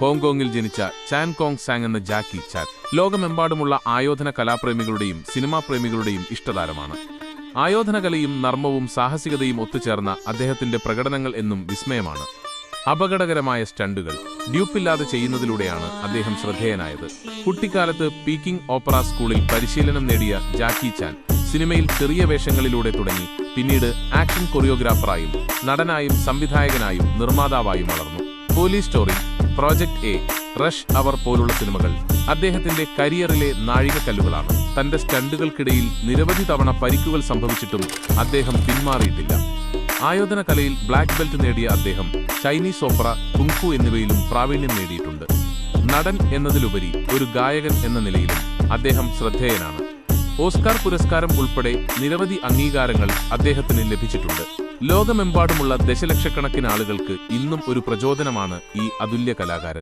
ഹോങ്കോങ്ങിൽ ജനിച്ച ചാൻ Kong San എന്ന ജാക്കി ചാൻ ലോകമെമ്പാടുമുള്ള ആയോധന കലാപ്രേമികളുടെയും സിനിമാ പ്രേമികളുടെയും ഇഷ്ടതാരമാണ്. ആയോധനകലയും നർമ്മവും സാഹസികതയും ഒത്തുചേർന്ന അദ്ദേഹത്തിന്റെ പ്രകടനങ്ങൾ എന്നും വിസ്മയമാണ്. അപകടകരമായ സ്റ്റണ്ടുകൾ ഡ്യൂപ്പില്ലാതെ ചെയ്യുന്നതിലൂടെയാണ് അദ്ദേഹം ശ്രദ്ധേയനായത്. കുട്ടിക്കാലത്ത് പീക്കിംഗ് ഓപ്പറ സ്കൂളിൽ പരിശീലനം നേടിയ ജാക്കി ചാൻ സിനിമയിൽ ചെറിയ വേഷങ്ങളിലൂടെ തുടങ്ങി പിന്നീട് ആക്ഷൻ കൊറിയോഗ്രാഫറായും നടനായും സംവിധായകനായും നിർമ്മാതാവായും വളർന്നു. Police Story, Project A, Rush Hour പോലുള്ള സിനിമകൾ അദ്ദേഹത്തിന്റെ കരിയറിലെ നാഴികക്കല്ലുകളാണ്. തന്റെ സ്റ്റണ്ടുകൾക്കിടയിൽ നിരവധി തവണ പരിക്കുകൾ സംഭവിച്ചിട്ടും അദ്ദേഹം പിന്മാറിയിട്ടില്ല. ആയോധന കലയിൽ ബ്ലാക്ക് ബെൽറ്റ് നേടിയ അദ്ദേഹം ചൈനീസ് ഓപ്പറ, കുങ്ഫു എന്നിവയിലും പ്രാവീണ്യം നേടിയിട്ടുണ്ട്. നടൻ എന്നതിലുപരി ഒരു ഗായകൻ എന്ന നിലയിലും അദ്ദേഹം ശ്രദ്ധേയനാണ്. ഓസ്കാർ പുരസ്കാരം ഉൾപ്പെടെ നിരവധി അംഗീകാരങ്ങൾ അദ്ദേഹത്തിന് ലഭിച്ചിട്ടുണ്ട്. ലോകമെമ്പാടുമുള്ള ദശലക്ഷക്കണക്കിന് ആളുകൾക്ക് ഇന്നും ഒരു പ്രചോദനമാണ് ഈ അതുല്യ കലാകാരൻ.